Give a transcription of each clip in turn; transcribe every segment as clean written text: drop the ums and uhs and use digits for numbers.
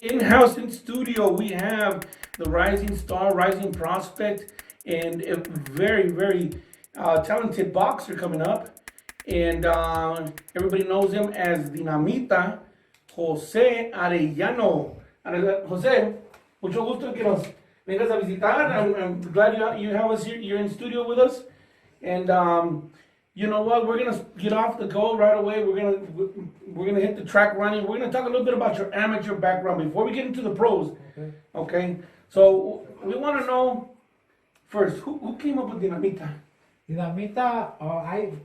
In-house in studio, we have the rising star, rising prospect, and a very, very talented boxer coming up. And everybody knows him as Dinamita, Jose Arellano. Jose, mucho gusto que nos vengas a visitar. I'm glad you have us here. You're in studio with us. And you know what? We're gonna get off the go right away. We're gonna hit the track running. We're gonna talk a little bit about your amateur background before we get into the pros. Okay. Okay. So we want to know first who came up with Dinamita. Dinamita,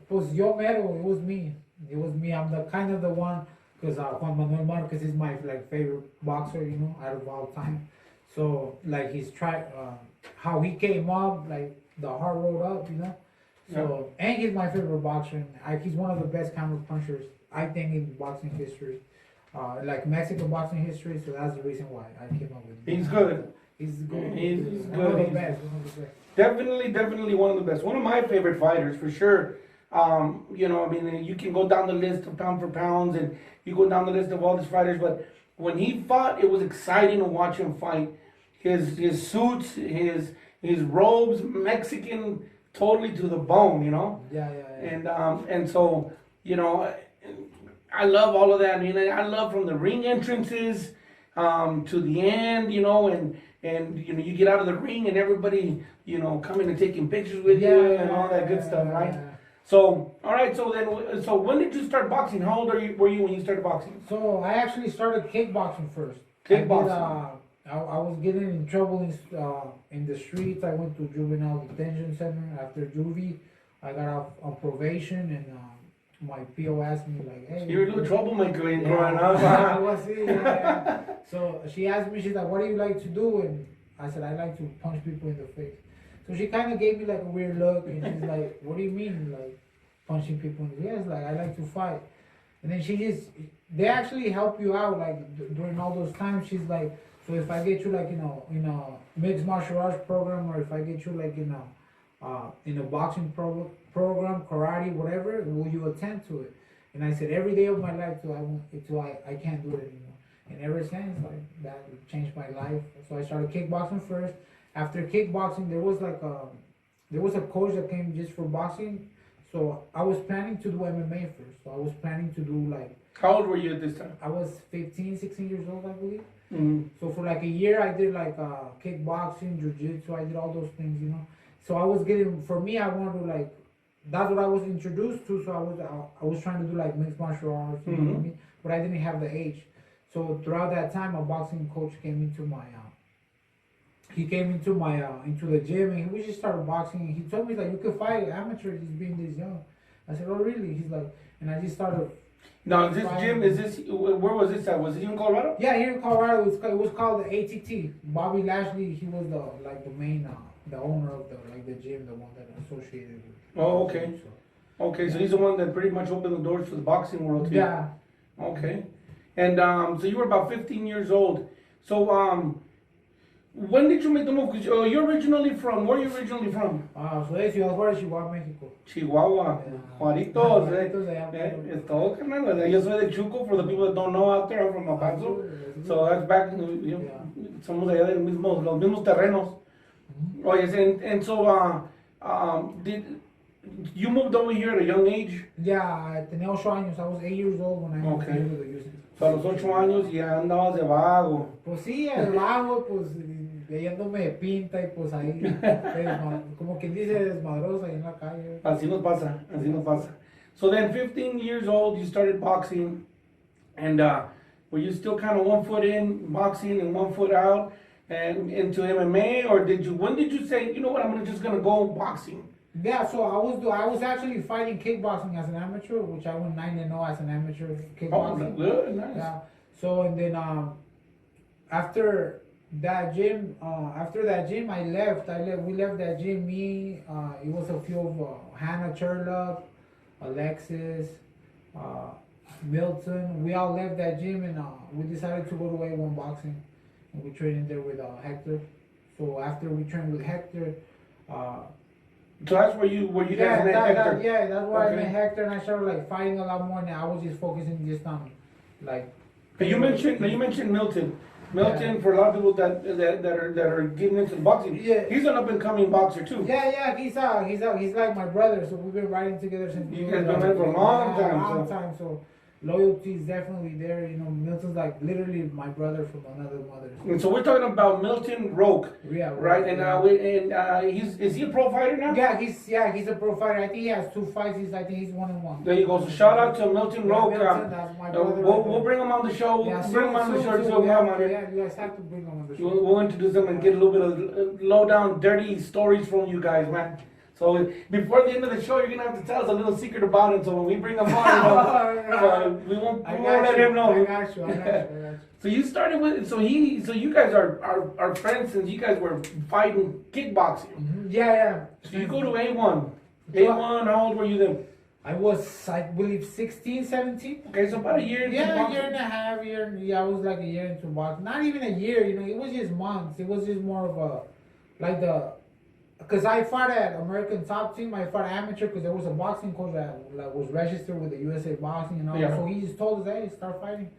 pues yo mero, it was me. It was me. I'm the kind of the one, because Juan Manuel Marquez is my like favorite boxer, out of all time. So like how he came up, like the hard road up. So and he's my favorite boxer. And he's one of the best counter punchers I think in boxing history, like Mexican boxing history. So that's the reason why I came up with him. He's good. He's good. He's One of good. the best. One of the best. Definitely one of the best. One of my favorite fighters for sure. I mean, you can go down the list of pound for pounds, and you go down the list of all these fighters. But when he fought, it was exciting to watch him fight. His suits, his robes, Mexican, totally to the bone. Yeah. And so I love all of that. I mean, I love from the ring entrances to the end. And you get out of the ring and everybody coming and taking pictures with you and all that good stuff, right? Yeah. So all right, so when did you start boxing? How old were you when you started boxing? So I actually started kickboxing first. Kickboxing. I was getting in trouble in the streets. I went to juvenile detention center after juvie. I got off on probation, and my PO asked me like, "Hey, You were a little troublemaker growing up. I was it. Yeah. So she asked me, she's like, "What do you like to do?" And I said, "I like to punch people in the face." So she kind of gave me like a weird look, and she's like, "What do you mean, like punching people in the face?" Like, "I like to fight." And then they actually help you out like during all those times. She's like, "So if I get you like in a mixed martial arts program, or if I get you like in a boxing program, karate, whatever, will you attend to it?" And I said, "Every day of my life till I can't do it anymore." And ever since, like, that changed my life. So I started kickboxing first. After kickboxing, there was a coach that came just for boxing. So I was planning to do MMA first. So I was planning to do like. How old were you at this time? I was 15, 16 years old, I believe. Mm-hmm. So for like a year, I did like kickboxing, jiu-jitsu. I did all those things. So I was for me, I wanted to like, that's what I was introduced to. So I was trying to do like mixed martial arts, you know what I mean? But I didn't have the age. So throughout that time, a boxing coach came into into the gym, and we just started boxing. And he told me like, "You could fight amateur just being this young." I said, "Oh really?" He's like, and I just started. Now where was this at? Was it in Colorado? Yeah, here in Colorado, it was called the ATT. Bobby Lashley, he was the main the owner of the gym, the one that associated with. Oh, okay. Okay, so he's the one that pretty much opened the doors to the boxing world too. Yeah. Okay. And so you were about 15 years old. So when did you make the move? Because where are you originally from? So es Ciudad Juárez, Chihuahua, Mexico. Chihuahua. Yeah. Juaritos. Juaritos de allá. Es todo, carnal. Yo soy de Chuco, for the people that don't know out there, I'm from El Paso. So that's back, somos allá de los mismos terrenos. Oye, and so did you moved over here at a young age? Yeah, tenía 8 años. I was 8 years old when I moved Okay. here to the Houston. So a los 8 años ya andabas de vago. Pues sí, el vago, pues yéndome de pinta y pues ahí, como quien dice, desmadrosa ahí en la calle. Así nos pasa. So then 15 years old, you started boxing, and were you still kind of one foot in boxing and one foot out and into MMA, or when did you say, you know what, I'm just gonna go boxing? Yeah, so I was actually fighting kickboxing as an amateur, which I went 9-0 as an amateur kickboxing. Oh, good, nice. Yeah. So and then after that gym, I left. We left that gym. It was a few of Hannah Cherlop, Alexis, Milton. We all left that gym, and we decided to go to A1 Boxing, and we trained there with Hector. So after we trained with Hector. So that's where you guys met Hector. That's where I met Hector, and I started like fighting a lot more. And I was just focusing just on like. You mentioned Milton. Milton, for a lot of people that are getting into boxing, Yeah. he's an up and coming boxer too. Yeah, he's like my brother, so we've been riding together since You guys been married for a long time, so. So loyalty is definitely there. You know, Milton's like literally my brother from another mother. And so we're talking about Milton Roque, Yeah, right? And is he a pro fighter now? he's a pro fighter. I think he has 2 fights. I think he's 1-1. There you go. So shout out to Milton Roque. Milton, that's my brother. We'll bring him on the show. We'll bring him on the show. Yeah, you guys have to bring him on the show. We'll introduce him and get a little bit of low down, dirty stories from you guys, man. So before the end of the show, you're gonna have to tell us a little secret about him. So when we bring him on, we won't let him know. I got you. So you started with so you guys are friends since you guys were fighting kickboxing. Mm-hmm. Yeah. So you go to A1. A1, how old were you then? I was, I believe, 16, 17. Okay, so about a year into Yeah, boxing. a year and a half. I was like a year into boxing. Not even a year, you know. It was just months. It was just more of because I fought at American Top Team. I fought amateur because there was a boxing coach that was registered with the USA Boxing and all. Yeah. So he just told us, hey, start fighting.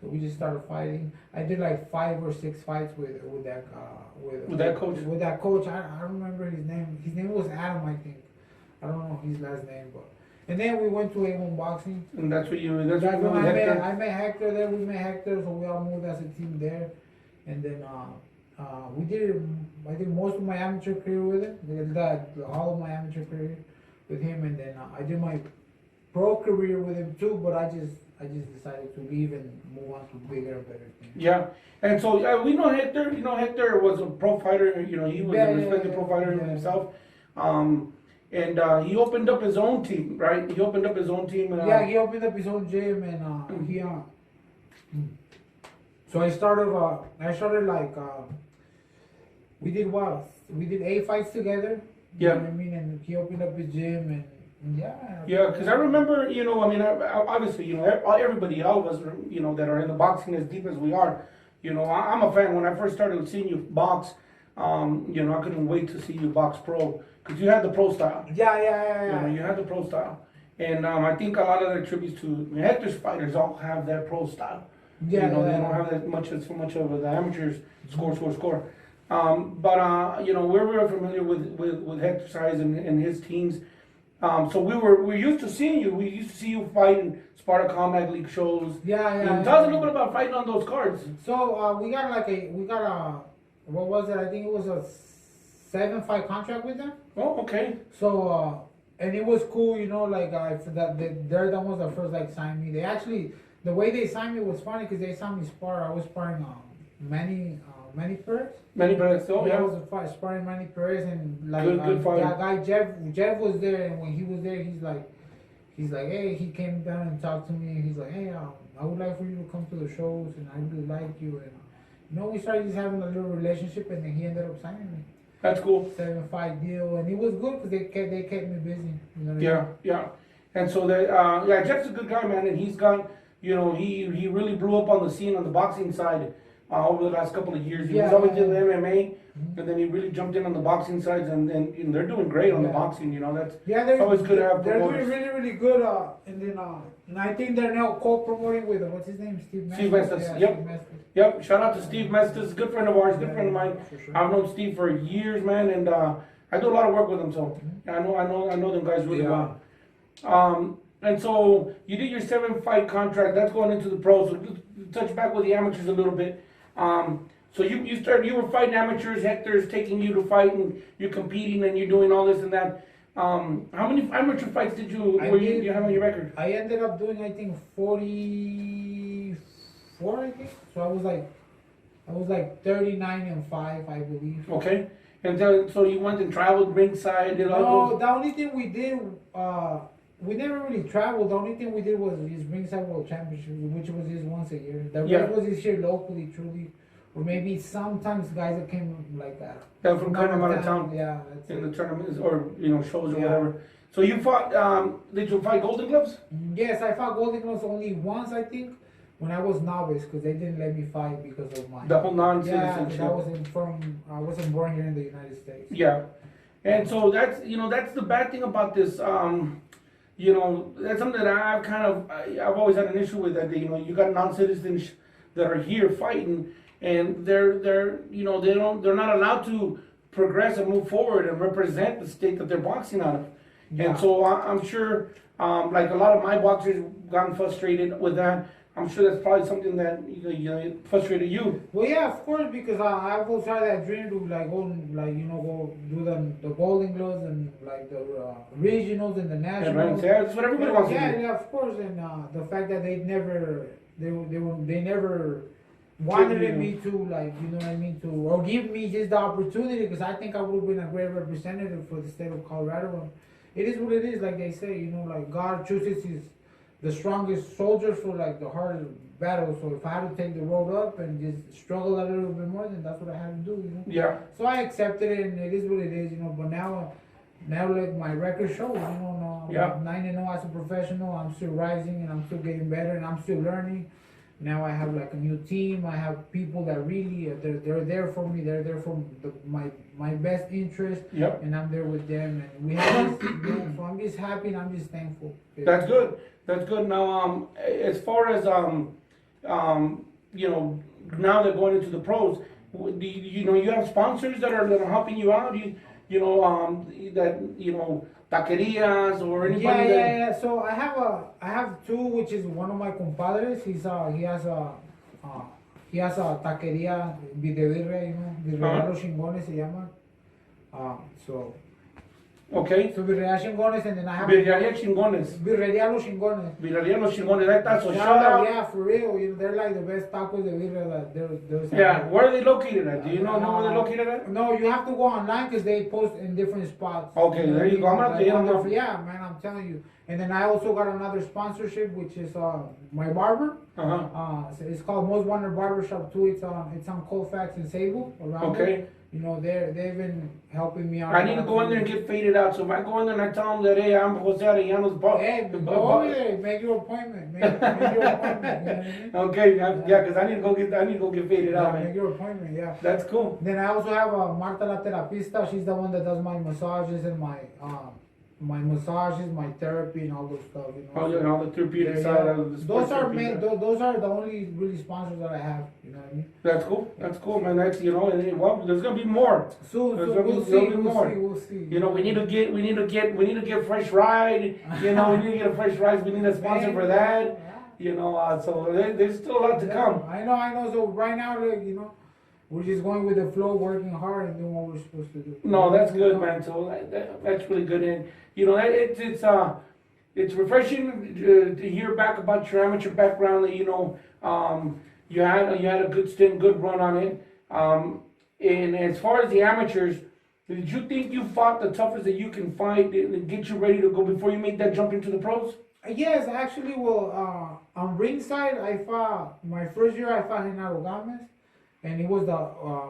So we just started fighting. I did like 5 or 6 fights with that coach. With that coach, I don't remember his name. His name was Adam, I think. I don't know his last name, but. And then we went to A1 Boxing. And that's where you. I met Hector there. We met Hector, so we all moved as a team there. And then I did most of my amateur career with him. All of my amateur career with him, and then I did my pro career with him too. But I just decided to leave and move on to bigger and better things. Yeah, and so we know Hector. You know, Hector was a pro fighter. You know, he was a respected pro fighter himself. And he opened up his own team, right? He opened up his own team. He opened up his own gym, and So I started like we did 8 fights together. You know what I mean? And he opened up his gym, and yeah. Yeah, because I remember, you know, I mean, obviously, you know, everybody, all of us, you know, that are in the boxing as deep as we are, you know, I'm a fan. When I first started seeing you box, you know, I couldn't wait to see you box pro. Because you had the pro style. Yeah. You know, you had the pro style. And I think a lot of that attributes to Hector's fighters all have that pro style. Yeah, you know, they don't have so much of the amateurs score. But you know, we're very familiar with Hector's size and his teams. So we're used to seeing you. We used to see you fight in Sparta Combat League shows. Yeah. Tell us a little bit about fighting on those cards. So we got a what was it? I think it was a 7-fight contract with them. Oh, okay. So and it was cool, you know, like they're the ones that first like signed me. They actually, the way they signed me was funny because they signed me spar. I was sparring Manny Perez. Manny Perez, oh yeah. I was sparring Manny Perez, and like good fight. that guy Jeff was there, and when he was there, he's like, hey, he came down and talked to me, and he's like, hey, I would like for you to come to the shows, and I really like you, and you know, we started just having a little relationship, and then he ended up signing me. That's cool. 7-5 deal, and it was good because they kept me busy. You know what I mean? Yeah. And so Jeff's a good guy, man, and he's got, you know, he really blew up on the scene on the boxing side over the last couple of years. He was always in the MMA, and then he really jumped in on the boxing side, and they're doing great on the boxing. You know, it's always good to have promoters. They're doing really good, and then and I think they're now co-promoting with what's his name, Steve Mestis. Yep. Shout out to Steve Mestis, good friend of ours, good friend of mine. Sure. I've known Steve for years, man, and I do a lot of work with him, so I know them guys really well. And so you did your 7-fight contract. That's going into the pros. So touch back with the amateurs a little bit. So you were fighting amateurs. Hector's taking you to fight, and you're competing, and you're doing all this and that. How many amateur fights did you have on your record? I ended up doing, I think, 44. I think so. I was like 39-5, I believe. Okay. And so you went and traveled ringside. No, the only thing we did, we never really traveled. The only thing we did was his ringside world championship, which was just once a year. The rest was this year locally, truly, or maybe sometimes guys that came like that. That from coming out of town. Yeah, in the tournaments or shows or whatever. So you fought. Did you fight Golden Gloves? Yes, I fought Golden Gloves only once, I think, when I was novice, because they didn't let me fight because of my the whole non-citizenship. Yeah, I wasn't born here in the United States. Yeah, and so that's the bad thing about this. That's something that I've always had an issue with, that you got non-citizens that are here fighting, and they're not allowed to progress and move forward and represent the state that they're boxing out of. Yeah. And so I'm sure, like a lot of my boxers gotten frustrated with that. I'm sure that's probably something that frustrated you. Well, yeah, of course, because I've always had that dream to like go, like go do the Golden Gloves and like the regionals and the And nationals. yeah, that's what everybody wants to Yeah, do. yeah, of course, and the fact that they never wanted me to, like, you know what I mean, to or give me just the opportunity, because I think I would have been a great representative for the state of Colorado. It is what it is, like they say, like God chooses the strongest soldiers for like the hardest battle. So if I had to take the road up and just struggle a little bit more, then that's what I had to do. Yeah. So I accepted it, and it is what it is. But now like my record shows, now Yeah. I'm 9-0 as a professional. I'm still rising, and I'm still getting better, and I'm still learning. Now I have like a new team. I have people that really they're there for me. They're there for my best interest. Yep. And I'm there with them, and we have this, so I'm just happy and I'm just thankful. That's good. That's good. Now, as far as now they're going into the pros. Do you have sponsors that are helping you out? Taquerias or anybody Yeah. So I have two, which is one of my compadres. He has a taquería de birria, birria Los Chingones se llama. So Okay. Birria Chingones, and then I have Birria Chingones. Birria Los Chingones. Birria Los Chingones. That's a Shout shout out. Yeah, for real. They're like the best tacos de birria that there's. Yeah. Where are they located at? Do you know where they're located at? No, you have to go online because they post in different spots. Okay, there you go. I'm gonna tell you. Yeah, man, I'm telling you. And then I also got another sponsorship, which is my barber. So it's called Most Wanted Barbershop too. It's on Colfax and Sable around. Okay. They've been helping me out. I need to go in there and get faded out. So if I go in there and I tell them that, hey, I'm Jose Arellano's boss. Hey, go over there, make your appointment. Make your appointment. You know what I mean? Okay, yeah, because I need to go get faded out, Make man. your appointment. Yeah. That's cool. Then I also have Marta la Terapista. She's the one that does my massages and my therapy and all those stuff. Oh, yeah, all the therapeutic Yeah, side yeah. of the Those sports are therapy. those are the only really sponsors that I have. You know what I mean? That's cool. That's cool, man. That's and well, there's gonna be more. So There's we'll see. We'll see. We need to get fresh ride. We need to get a fresh ride. We need a sponsor for that. So there's still a lot to come. I know. So right now, like, we're just going with the flow, working hard, and doing what we're supposed to do. No, that's good, man. So that's really good, and it's refreshing to hear back about your amateur background. That you had a good stint, good run on it. And as far as the amateurs, did you think you fought the toughest that you can fight and get you ready to go before you make that jump into the pros? Yes, actually, well, on ringside, my first year I fought Genaro Gomez, and it was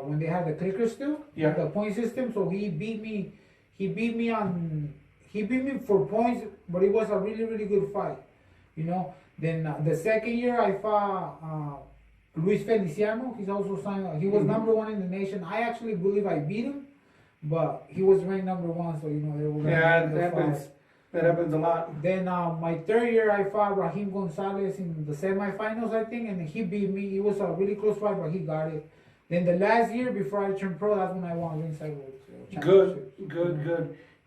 when they had the clicker still, the point system. So he beat me for points, but it was a really, really good fight, Then the second year I fought Luis Feliciano. He's also signed. He was number one in the nation. I actually believe I beat him, but he was ranked number one. So they were. That happens a lot. Then my third year I fought Raheem Gonzalez in the semifinals, I think, and he beat me. It was a really close fight, but he got it. Then the last year before I turned pro, that's when I won ringside Good.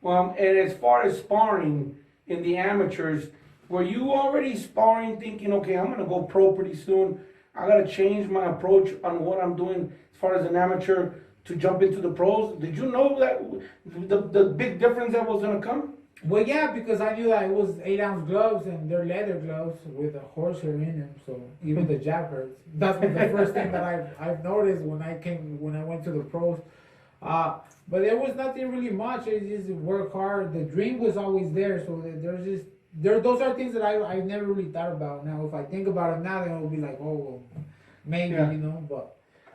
Well, and as far as sparring in the amateurs, were you already sparring thinking, okay, I'm gonna go pro pretty soon? I gotta change my approach on what I'm doing as far as an amateur to jump into the pros. Did you know that the big difference that was gonna come? Well, yeah, because I knew that it was 8-ounce gloves and they're leather gloves with a horsehair in them, so even the jab hurts. That's the first thing that I've noticed when I went to the pros. But there was nothing really much. It's just work hard. The dream was always there, so those are things that I never really thought about. Now, if I think about it now, then it'll be like, oh, well, maybe, but.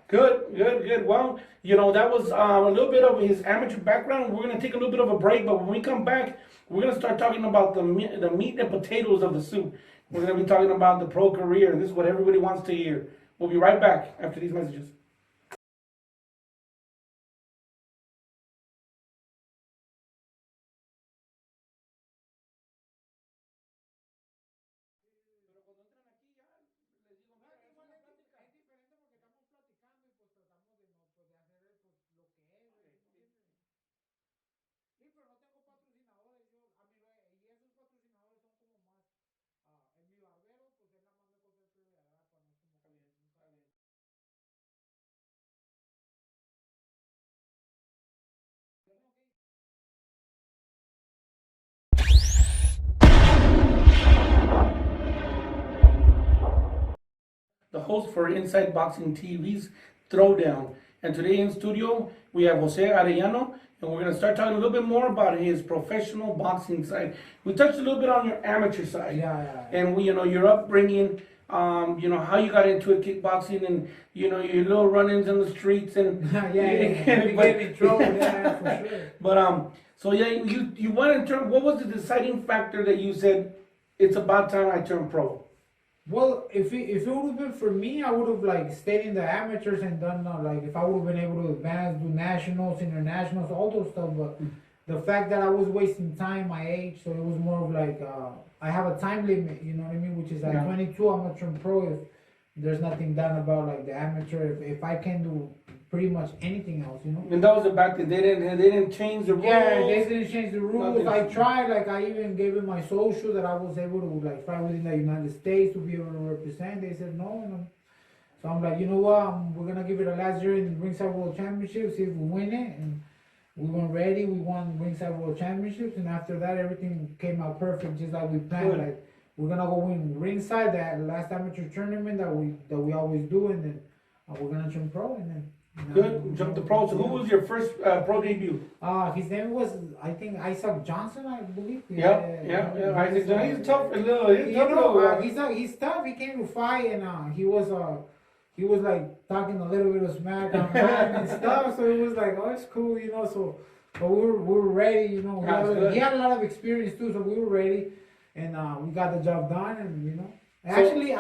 Good. Well, that was a little bit of his amateur background. We're going to take a little bit of a break, but when we come back, we're going to start talking about the meat and potatoes of the soup. We're going to be talking about the pro career. This is what everybody wants to hear. We'll be right back after these messages. host for Inside Boxing TV's Throwdown. And today in studio, we have Jose Arellano, and we're going to start talking a little bit more about his professional boxing side. We touched a little bit on your amateur side. Yeah. And we, your upbringing, how you got into it, kickboxing, and, your little run-ins in the streets. And We get in trouble, yeah, for sure. But, so yeah, you went and turned, what was the deciding factor that you said, it's about time I turn pro? Well, if it would have been for me, I would have like stayed in the amateurs and done like if I would have been able to advance, do nationals, internationals, all those stuff. But the fact that I was wasting time, my age, so it was more of like I have a time limit, you know what I mean? Which is like 22, I'm gonna turn pro if there's nothing done about like the amateur. If I can do pretty much anything else, And that was the back that they didn't change the rules. Yeah, they didn't change the rules. Nothing. I tried, like I even gave it my social that I was able to like fly within the United States to be able to represent. They said no. So I'm like, you know what? We're gonna give it a last year in the Ringside World Championship, see if we win it. And we went ready. We won Ringside World Championships, and after that, everything came out perfect, just like we planned. Good. Like we're gonna go win Ringside, that last amateur tournament that we always do, and then we're gonna turn pro, and then. Good, jump to pro. So who was your first pro debut? His name was, I think, Isaac Johnson, I believe. Yeah. Isaac Johnson. He's tough. He's tough. He came to fight, and he was like talking a little bit of smack on mine and stuff. So it was like, oh, it's cool, So, but we were ready, He had a lot of experience too, so we were ready, and we got the job done, and Actually,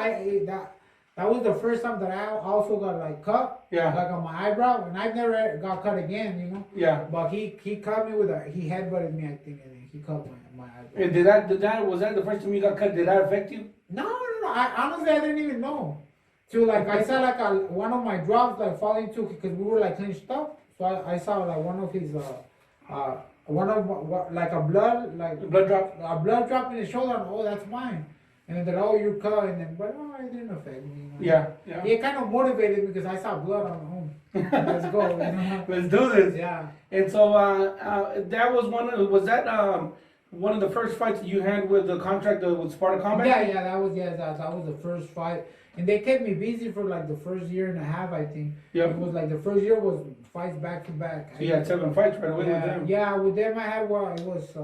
that was the first time that I also got like cut, like on my eyebrow, and I've never got cut again, Yeah. But he cut me he headbutted me, I think, and he cut my eyebrow. And was that the first time you got cut? Did that affect you? No. Honestly, I didn't even know. So like I saw like one of my drops like falling too, because we were like clinched up. So I saw like one of his like a blood drop in his shoulder. And, oh, that's mine. And then they're, oh, you're cut, and then, but it didn't affect me. Yeah. It kind of motivated me because I saw blood on home. Let's go. Let's do this. Yeah. And so that was one of the first fights that you had with the contract with Sparta Combat? Yeah, that was the first fight. And they kept me busy for like the first year and a half, I think. Yeah. It was like the first year was fights back to back. So you had 7 fights right away with them? Yeah, with them I had, it was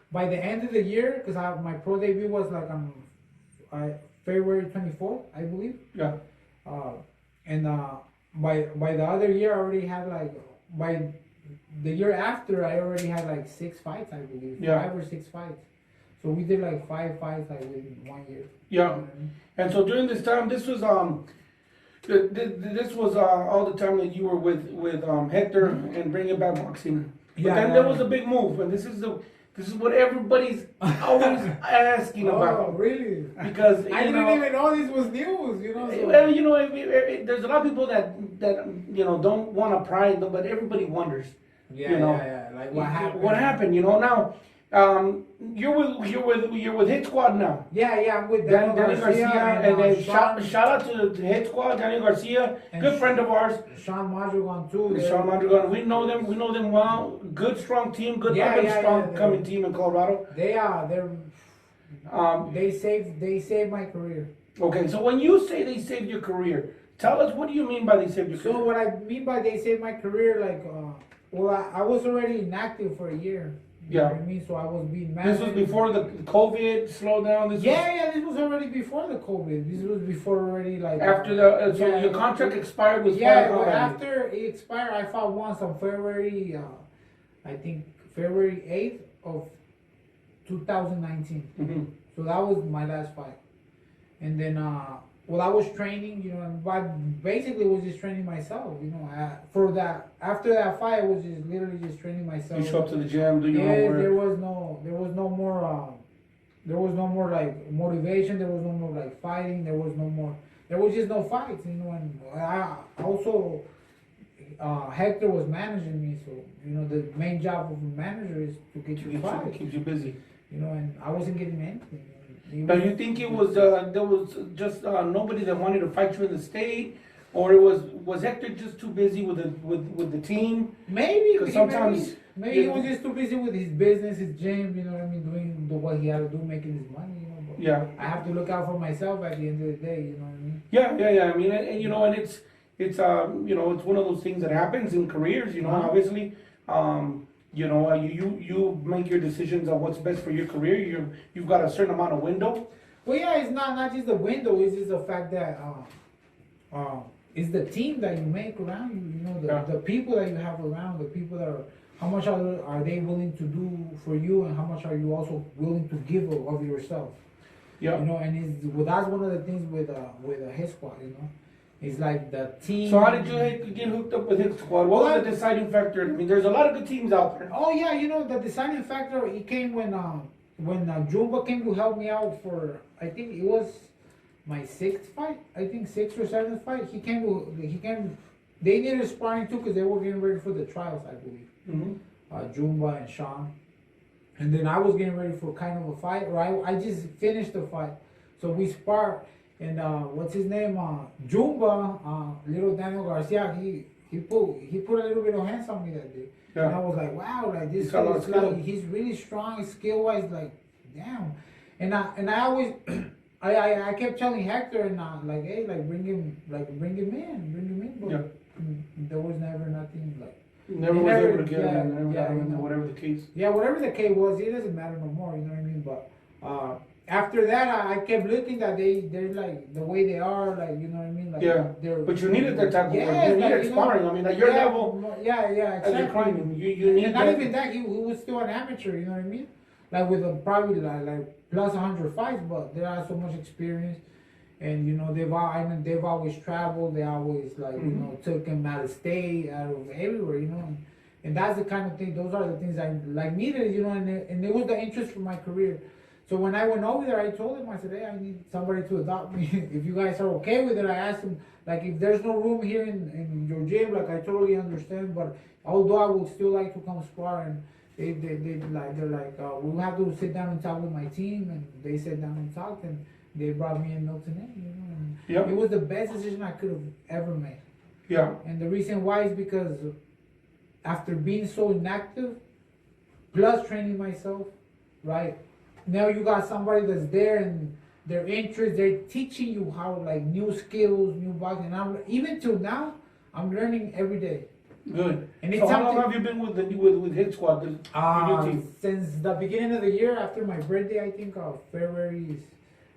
by the end of the year, because my pro debut was like on February 24th, I believe. Yeah. And by the other year, I already had by the year after, I already had like 6 fights, I believe. Yeah. 5 or 6 fights. So we did like 5 fights like within 1 year. Yeah. And so during this time, this was all the time that you were with Hector and bringing back boxing. But then there was a big move, and this is what everybody's always asking about. Oh, really? Because I didn't even know this was news, So. Well, there's a lot of people that don't want to pry, but everybody wonders. Yeah. Like what happened? What happened? Now, you're with Hit Squad now. Yeah, I'm with Danny Garcia, and then Sean, shout out to Hit Squad, Danny Garcia, good friend of ours. Sean Madrigal too. Sean Madrigal, we know them well. Good strong team, good strong coming team in Colorado. They saved my career. Okay, so when you say they saved your career, tell us, what do you mean by they saved your career? So what I mean by they saved my career, I was already inactive for a year. You know what I mean? So I was being managed. This was before the COVID slowdown? This was already before the COVID. This was before already After your contract expired with after it expired, I fought once on February, I think February 8th of 2019. Mm-hmm. So that was my last fight. And then, I was training, but basically was just training myself, for that. After that fight, I was just literally just training myself. You show up to the gym, do your homework. There was no more like motivation. There was no more like fighting. There was just no fights, And I also, Hector was managing me, so the main job of a manager is to get you fights. Keeps you busy. And I wasn't getting anything. Now, you think it was there was just nobody that wanted to fight you in the state, or was Hector just too busy with the team? Maybe because sometimes Maybe he was just too busy with his business, his gym, you know what I mean, doing what he had to do, making his money, you know. But Yeah. I have to look out for myself at the end of the day, you know what I mean? Yeah. I mean, and you know, and it's it's one of those things that happens in careers. You know, obviously, you make your decisions on what's best for your career. You've got a certain amount of window. Well, yeah, it's not just the window. It's just the fact that it's the team that you make around you. You know, the people that you have around, the people that are. How much are they willing to do for you, and how much are you also willing to give of yourself? Yeah. You know, and that's one of the things with a hit squad. You know, it's like the team. So how did you get hooked up with Hit Squad? What was the deciding factor? I mean, there's a lot of good teams out there. Oh yeah, you know the deciding factor. It came when Jumba came to help me out for, I think it was my sixth fight. I think sixth or seventh fight. He came. They needed sparring too because they were getting ready for the trials, I believe. Jumba and Sean. And then I was getting ready for kind of a fight, or I just finished the fight. So we sparred, and what's his name? Jumba, little Daniel Garcia, he put a little bit of hands on me that day. Yeah. And I was like, wow, like this guy is like, he's really strong skill wise, like damn. And I always I kept telling Hector and like, hey, like bring him in, but there was never nothing like. Never was able to get him. Whatever the case. Yeah, whatever the case was, it doesn't matter no more. You know what I mean? But after that, I kept looking that they're like the way they are, like you know what I mean? Like but you needed that type of work. You needed sparring. I mean, at your level. Yeah, exactly. As a crime, you need. And not even that. He was still an amateur. You know what I mean? Like with probably like plus 100 fights, but they have so much experience. And you know they've always traveled. They always like you know took him out of state, out of everywhere. You know, and that's the kind of thing. Those are the things I like needed. You know, and it was the interest for my career. So when I went over there, I told him, I said, hey, I need somebody to adopt me. If you guys are okay with it, I asked him like if there's no room here in your gym, like I totally understand. But although I would still like to come spar, and they're like we'll have to sit down and talk with my team, and they sat down and talked and. They brought me in Milton, you know, and it was the best decision I could have ever made. Yeah. And the reason why is because after being so inactive, plus training myself, right? Now you got somebody that's there and their interest, they're teaching you how like new skills, new boxing. And even till now, I'm learning every day. Good. And so how long have you been with Hit Squad? Since the beginning of the year, after my birthday, I think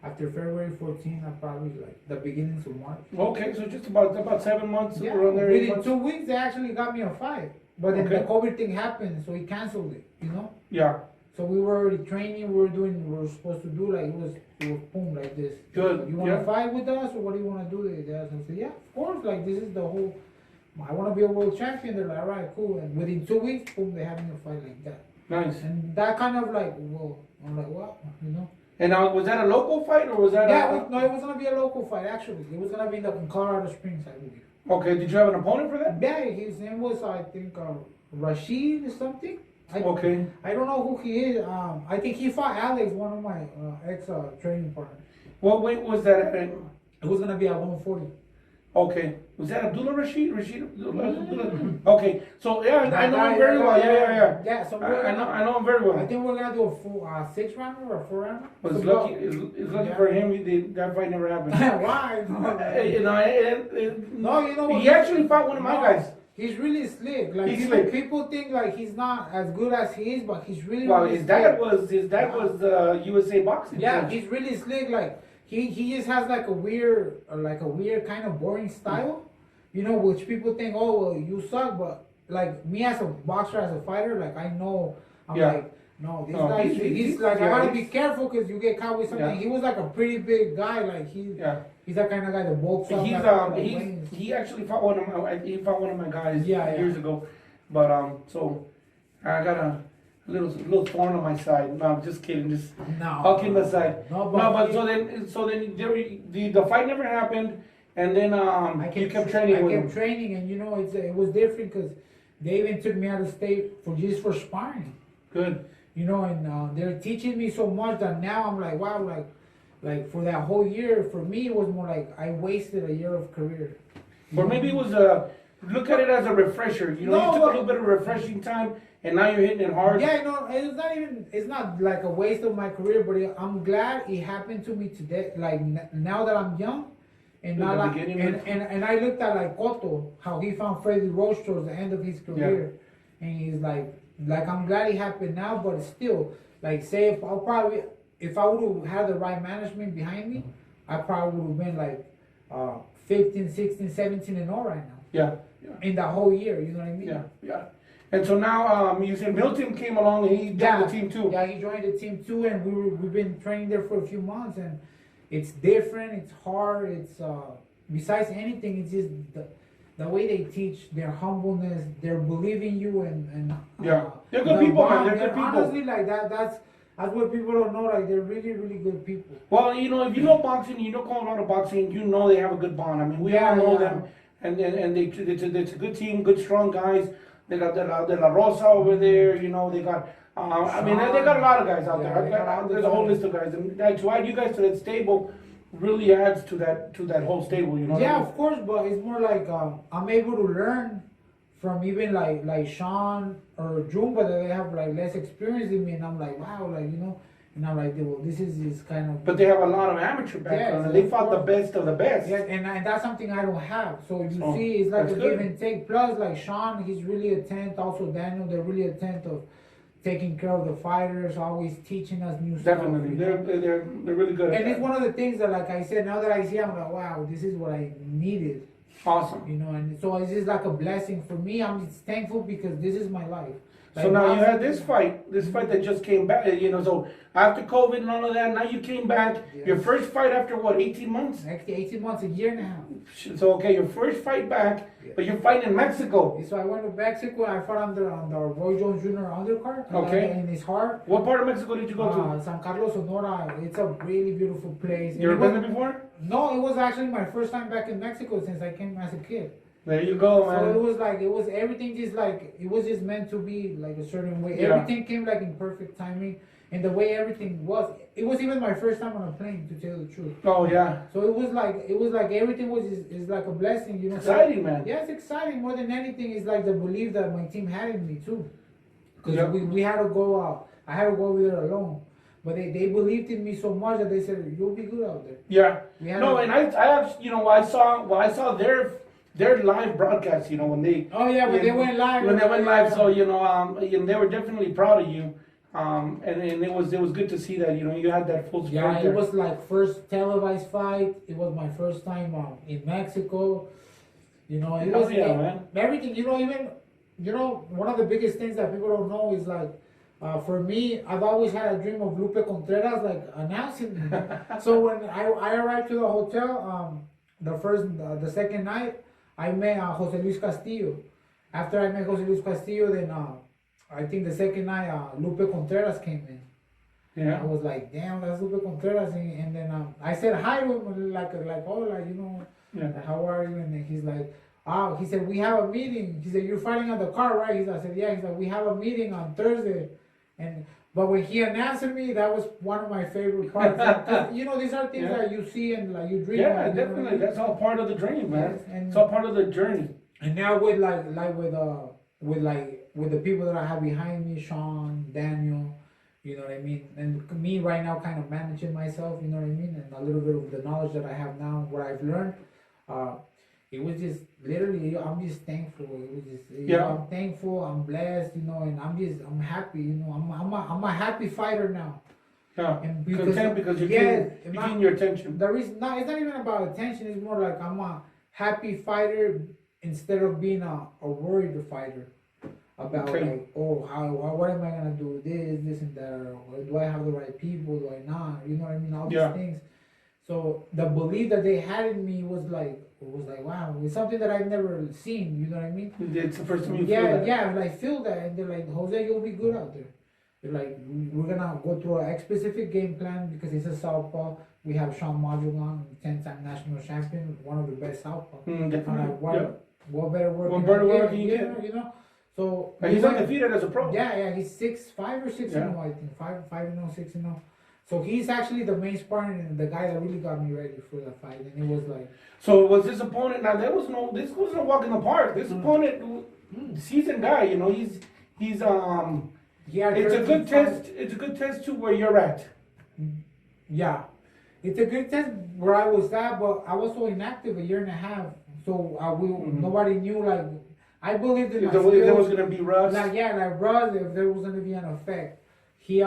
after February 14th, I probably like the beginnings of March. Okay, so just about 7 months. Yeah, around there. Within 2 weeks, they actually got me a fight. But then the COVID thing happened, so he canceled it. You know. Yeah. So we were already training. We were supposed to do like it was boom like this. Good. You want to fight with us, or what do you want to do? They asked. I said, yeah, of course. Like this is the whole. I want to be a world champion. They're like, all right, cool. And within 2 weeks, boom, they had me a fight like that. Nice. And that kind of like, whoa. I'm like, what? You know. And was that a local fight or was that? No, it was gonna be a local fight. Actually, it was gonna be in Colorado Springs, I believe. Okay, did you have an opponent for that? Yeah, his name was I think Rashid or something. I don't know who he is. I think he fought Alex, one of my ex training partners. What weight was that? It was gonna be at 140. Okay, was that Abdullah Rashid? Okay, so yeah, I know him very well. Yeah. Yeah, so I know him very well. I think we're gonna do a 6 rounder or a 4 rounder. But it's lucky for him. That fight never happened. Why? No, you know what? He actually fought one of my guys. He's really slick. Like he's slick. People think like he's not as good as he is, but he's really. Well, really his dad was USA boxing. Yeah, he's really slick. Like he just has like a weird kind of boring style, you know, which people think, oh well, you suck, but like me as a boxer, as a fighter, like I know, like. No, this guy, he's like, I gotta be careful because you get caught with something. Yeah. He was like a pretty big guy, like he's that kind of guy that bulks up. He actually fought one of my guys years ago, but so I got a little thorn on my side. No, I'm just kidding. Just all kidding aside. No, but so then the fight never happened, and then you kept training. I kept training, and you know it was different because they even took me out of state for sparring. Good. You know, and they're teaching me so much that now I'm like, wow, like for that whole year, for me, it was more like I wasted a year of career. Or maybe it was look at it as a refresher. You know, No, you took but- a little bit of refreshing time, and now you're hitting it hard. Yeah, no, it's not like a waste of my career, but I'm glad it happened to me today. Like now that I'm young, and In now the like, beginning and I looked at like Cotto, how he found Freddie Roach towards the end of his career, and he's like I'm glad it happened now, but still, like say if I would have had the right management behind me, I probably would have been like 15, 16, 17 and all right now. Yeah. In the whole year, you know what I mean? Yeah. And so now, you said Milton came along and he joined the team too. Yeah, he joined the team too, and we've been training there for a few months, and it's different, it's hard, it's besides anything, it's just the way they teach, their humbleness, their belief in you, and they're good people, man. They're good people. Honestly, like that's what people don't know. Like they're really, really good people. Well, you know, if you know boxing, you know Colorado boxing, you know they have a good bond. I mean, we all know them, and it's a good team, good strong guys. They got De La Rosa over there. You know, they got. I mean, they got a lot of guys out there. There's a whole list of guys, and to add you guys to that stable really adds to that whole stable. You know. Yeah, of course, but it's more like I'm able to learn from even like Sean or Jumba that they have like less experience than me, and I'm like, wow, like you know, and I'm like, well, this is kind of. But they have a lot of amateur background, and they fought the best of the best. Yeah, and that's something I don't have. So you see, it's like a give and take. Plus, like Sean, he's really attentive. Also, Daniel, they're really attentive, taking care of the fighters, always teaching us new stuff. Definitely, they're really good. And it's one of the things that, like I said, now that I see, I'm like, wow, this is what I needed. Awesome. You know, and so it's just like a blessing for me. I'm just thankful because this is my life. Like, so now you had this fight that just came back, you know, so after COVID and all of that, now you came back, your first fight after what, 18 months? Next 18 months, a year and a half. So, okay, your first fight back, but you're fighting in Mexico. So I went to Mexico, I fought on the Roy Jones Jr. undercard. Okay. In his heart. What part of Mexico did you go to? San Carlos, Sonora. It's a really beautiful place. You ever been there before? No, it was actually my first time back in Mexico since I came as a kid. There you go, man. So it was everything just like, it was just meant to be like a certain way. Yeah. Everything came like in perfect timing. And the way everything was, it was even my first time on a plane, to tell the truth. Oh, yeah. So it was like everything was is like a blessing, you know. Exciting, man. Yeah, it's exciting. More than anything, it's like the belief that my team had in me too. Because we had to go out. I had to go over there alone. But they believed in me so much that they said, you'll be good out there. Yeah. No, and I actually, you know, I saw their live broadcast, you know, when they. Oh yeah, when they went live. When they went live, so you know, they were definitely proud of you, and it was good to see that, you know, you had that full support. Yeah, it was like first televised fight. It was my first time in Mexico. You know, it was man. Everything. You know, one of the biggest things that people don't know is like. For me, I've always had a dream of Lupe Contreras like announcing me. So when I arrived to the hotel, the second night, I met Jose Luis Castillo. After I met Jose Luis Castillo, then I think the second night Lupe Contreras came in. Yeah. I was like, damn, that's Lupe Contreras, and then I said hi to him like oh, like, you know, how are you? And then he's like. He said, we have a meeting. He said, you're fighting on the card, right? I said, yeah. He's like, we have a meeting on Thursday. But when he announced me, that was one of my favorite parts. You know, these are things that you see and like you dream. Yeah, of, definitely. You know? That's all part of the dream, man. Yes, and, it's all part of the journey. And now with with the people that I have behind me, Sean, Daniel, you know what I mean, and me right now kind of managing myself, you know what I mean, and a little bit of the knowledge that I have now, what I've learned. It was just literally, I'm just thankful. It was just, you know, I'm thankful, I'm blessed, you know, and I'm happy, you know, I'm a happy fighter now. Yeah, and content because you're getting your attention. The reason, no, it's not even about attention, it's more like I'm a happy fighter instead of being a worried fighter. About like, oh, what am I going to do, this and that, or do I have the right people, do I not, you know what I mean, all these things. So the belief that they had in me was like, wow, it's something that I've never seen, you know what I mean? It's the first time you feel that. Yeah, like feel that, and they're like, Jose, you'll be good out there. They're like, we're gonna go through a specific game plan because he's a southpaw. We have Sean Madugan, 10-time national champion, one of the best southpaw. What better work? You know. So he's undefeated as a pro. Yeah, he's 6-5 or 6-0, I think 5-0, 6-0. So he's actually the main sparring and the guy that really got me ready for the fight. And it was like, So was this opponent? Now this wasn't a walk in the park. This opponent, seasoned guy. You know, he's yeah, It's a good test. It's a good test to where you're at. Yeah, it's a good test where I was at, but I was so inactive a year and a half. So nobody knew, like, I believed in If my there, if there was skills. gonna be rust. Like, yeah, like Russ, if there was gonna be an effect. He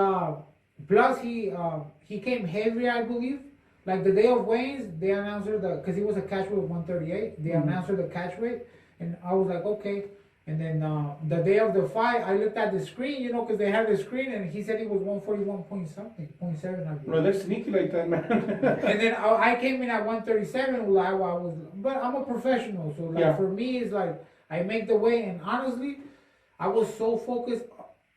came heavier, I believe. Like the day of weigh-ins, they announced because he was a catch weight of 138. They announced the catch weight, and I was like, okay. And then the day of the fight, I looked at the screen, you know, because they had the screen, and he said he was 141 point something, 0.7, I believe. Bro, they're sneaky like that, man. And then I came in at 137. But I'm a professional, so like Yeah. for me, it's like I make the weight, and honestly, I was so focused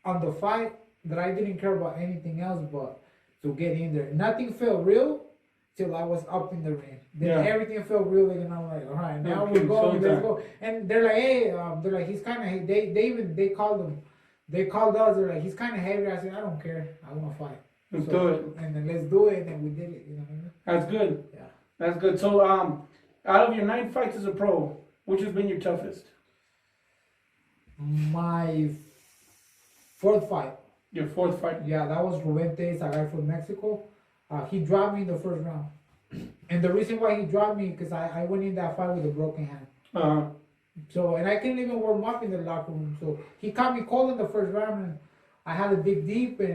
on the fight that I didn't care about anything else but to get in there. Nothing felt real till I was up in the ring. Then everything felt real, and I'm like, all right, now Okay, we're going, so let's go. And they're like, hey, they're like, he's kind of, they called him, they called us, they're like, he's kind of heavy. I said, I don't care, I want to fight. Let's do it. And then let's do it, and we did it, you know what I mean? That's good. Yeah. That's good. So, out of your 9 fights as a pro, which has been your toughest? My fourth fight. Your fourth fight? Yeah, that was Rubentes, a guy from Mexico. He dropped me in the first round. And the reason why he dropped me, because I went in that fight with a broken hand. Uh-huh. So, and I couldn't even warm up in the locker room. So he caught me cold in the first round, and I had to dig deep, but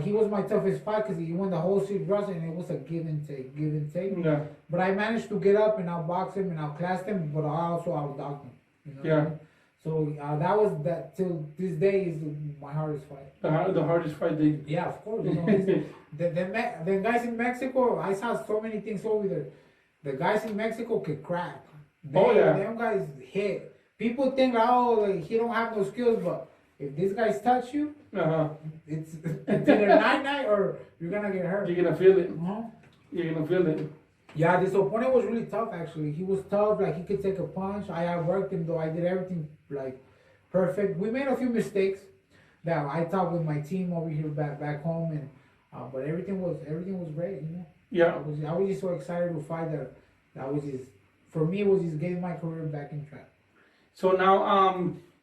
he was my toughest fight because he won the whole series wrestling, and it was a give and take. Yeah. But I managed to get up and outbox him and outclass him, but I also outdogged him. You know what I mean? So that was that till this day is my hardest fight. The hardest fight they. Yeah, of course. You know, the guys in Mexico, I saw so many things over there. The guys in Mexico could crack. Them guys hit. People think, like, he don't have no skills, but if these guys touch you, it's either 9-9 or you're gonna get hurt. You're gonna feel it. Uh-huh. You're gonna feel it. Yeah, this opponent was really tough, actually. He was tough, like he could take a punch. I outworked him, though. I did everything like perfect. We made a few mistakes that I talked with my team over here back home, and but everything was great, you know. Yeah. I was just so excited to fight that was just, for me, it was just getting my career back in track. So now,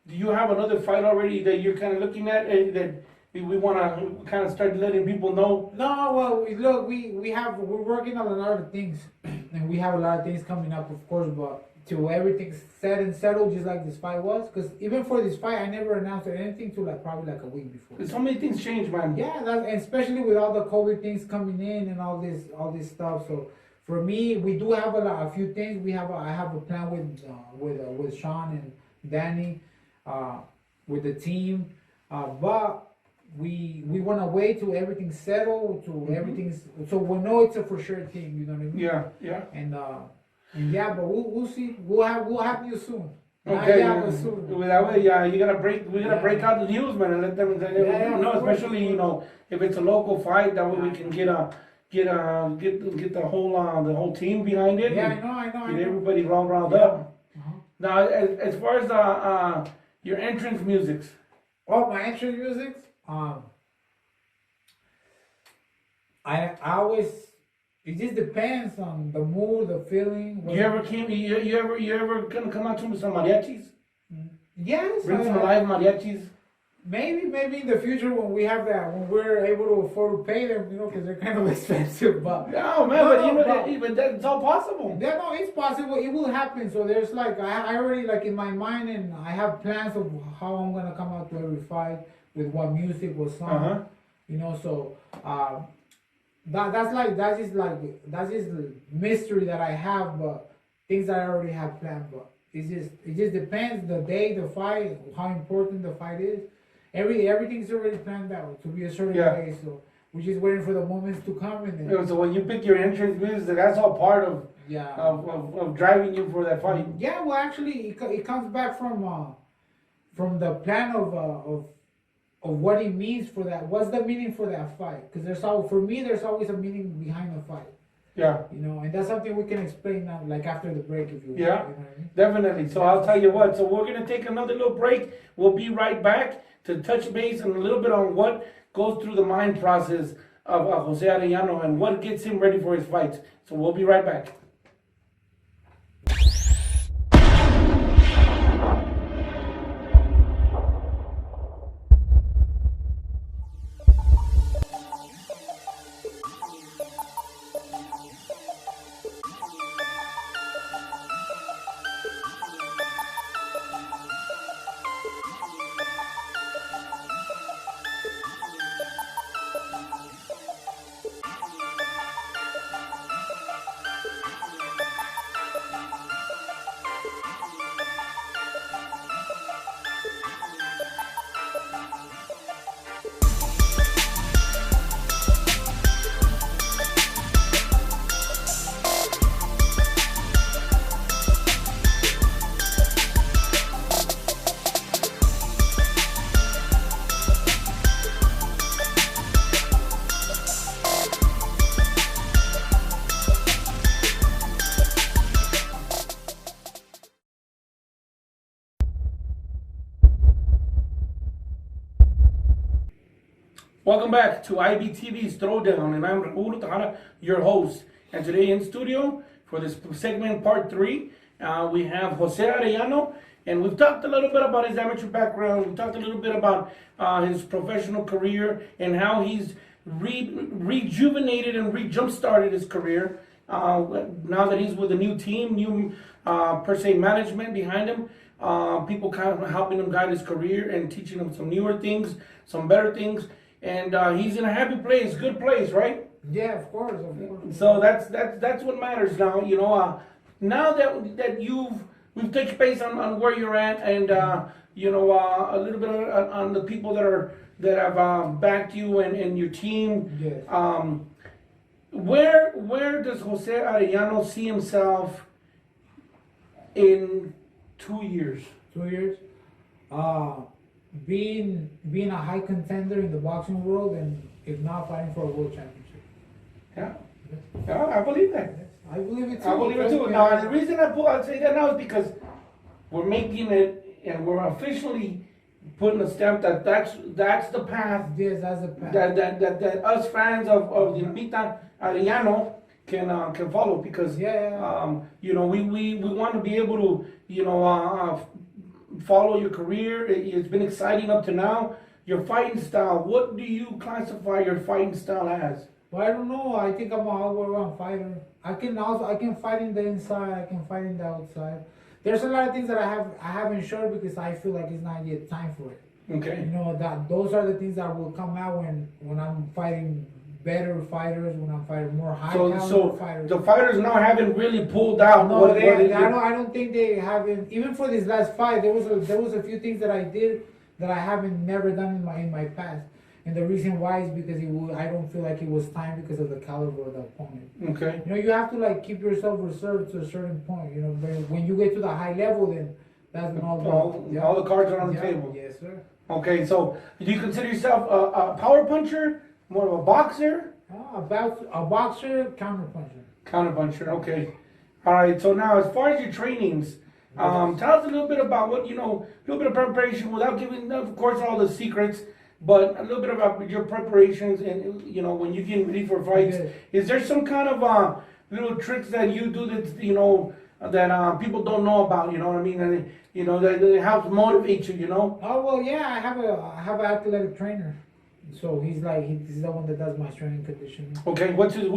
do you have another fight already that you're kind of looking at, and that we want to kind of start letting people know? No, well, we're working on a lot of things, and we have a lot of things coming up, of course, but till everything's said and settled, just like this fight was, because even for this fight, I never announced anything till probably a week before. So many things change, man. Yeah, and especially with all the COVID things coming in and all this stuff. So for me, we do have a few things. I have a plan with Sean and Danny, with the team, but we want to wait till everything's settled, everything's, so we know it's a for sure thing. You know what I mean? Yeah. And yeah, but we'll see. We'll have you soon. Okay. Soon. That way, we gotta break out the news, man, and let them know, especially if it's a local fight. That way we can get the whole team behind it. Yeah, I know. Get everybody riled up. Uh-huh. Now, as far as your entrance musics. Oh, my entrance music. I always. It just depends on the mood, the feeling. You ever gonna come out to me some mariachis? Yes. Bring some live mariachis. Maybe in the future when we're able to afford to pay them, because they're kind of expensive. But no, man, but that's all possible. Yeah, no, it's possible. It will happen. So there's I already in my mind, and I have plans of how I'm gonna come out to every fight with what music, what song. So. That's just the mystery that I have, but things that I already have planned. But it just depends the day, the fight, how important the fight is. Everything's already planned out to be a certain way. So we're just waiting for the moments to come. And then, so when you pick your entrance music, that's all part of driving you for that fight. Yeah, well, actually, it comes back from the plan of what it means for that. What's the meaning for that fight? Because there's always a meaning behind the fight. Yeah. And that's something we can explain now, like after the break, if you want. Yeah. You know what I mean? Definitely. So I'll tell you what. So we're gonna take another little break. We'll be right back to touch base and a little bit on what goes through the mind process of Jose Arellano and what gets him ready for his fights. So we'll be right back. Welcome back to IBTV's Throwdown, and I'm Raul Tejada, your host. And today in studio for this segment part 3, we have Jose Arellano, and we've talked a little bit about his amateur background. We talked a little bit about his professional career and how he's rejuvenated and jump-started his career. Now that he's with a new team, new per se management behind him, people kind of helping him guide his career and teaching him some newer things, some better things. And he's in a happy place, good place, right? Yeah, of course, of course. So that's what matters now. Now that we've touched base on where you're at, and a little bit on the people that have backed you and your team. Yes. Where does Jose Arellano see himself in 2 years? 2 years. Being a high contender in the boxing world, and if not, fighting for a world championship. Yeah, yeah, I believe that. I believe it too. I believe it too. Now, the reason I say that now is because we're making it, and we're officially putting a stamp that's the path. Yes, that's the path. That us fans of Invita Arellano can follow, because we want to be able to follow your career. It's been exciting up to now. Your fighting style, what do you classify your fighting style as? Well, I don't know. I think I'm an all-around fighter. I can fight in the inside. I can fight in the outside. There's a lot of things that I haven't shown because I feel like it's not yet time for it. Okay. That those are the things that will come out when I'm fighting better fighters, when I'm fighting more high caliber fighters. The fighters now haven't really pulled out. No, I don't think they haven't. Even for this last fight, there was a few things that I did that I haven't never done in my past. And the reason why is because I don't feel like it was time because of the caliber of the opponent. Okay. You have to keep yourself reserved to a certain point. But when you get to the high level, then that's when all the cards are on the table. Yes, sir. Okay, so do you consider yourself a power puncher, more of a boxer? About a boxer, counter puncher. Counter puncher. Okay. All right. So now, as far as your trainings, tell us a little bit about what a little bit of preparation, without giving, of course, all the secrets. But a little bit about your preparations and, when you're getting ready for fights. Yes. Is there some kind of little tricks that you do that people don't know about, you know what I mean? And, that helps motivate you, Oh, well, yeah, I have an athletic trainer. So he's the one that does my strength and conditioning. Okay, what's his,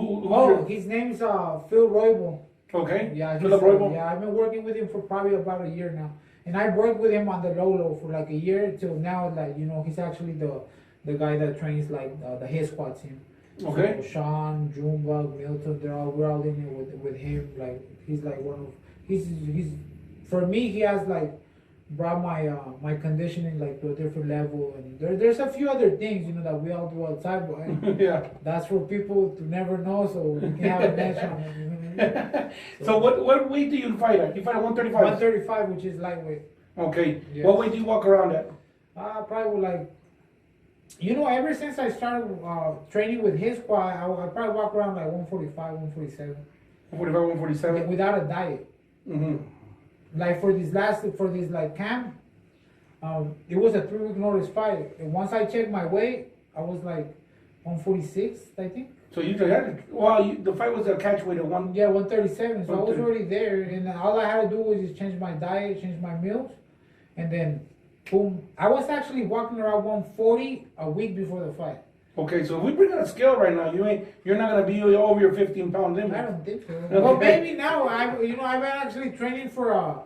his name is Phil Roybal. Okay, Yeah, Philip Roybal? Yeah, I've been working with him for probably about a year now. And I worked with him on the low for a year till now. He's actually the guy that trains the hit squad team. Okay. So Sean, Jumba, Milton, we're all in it with him. He's he's for me, he has brought my conditioning to a different level. And there's a few other things that we all do outside, but yeah, that's for people to never know. So we can have a match on it. So what weight do you fight at? You fight at 135? 135, which is lightweight. Okay. Yes. What weight do you walk around at? Probably You know, ever since I started training with his squad, I probably walk around like 145, 147. 145, 147. Without a diet. Mm-hmm. Like for this like camp, it was a 3 week notice fight. And once I checked my weight, I was like 146, I think. So you just had to, well, the fight was a catch weight at one. Yeah, 137. So I was 130. already there, and all I had to do was just change my diet, change my meals, and then boom. I was actually walking around 140 a week before the fight. Okay, so if we bring out a scale right now, you're not gonna be over your 15-pound limit. I don't think so. Okay. Well, maybe now. I've been actually training for.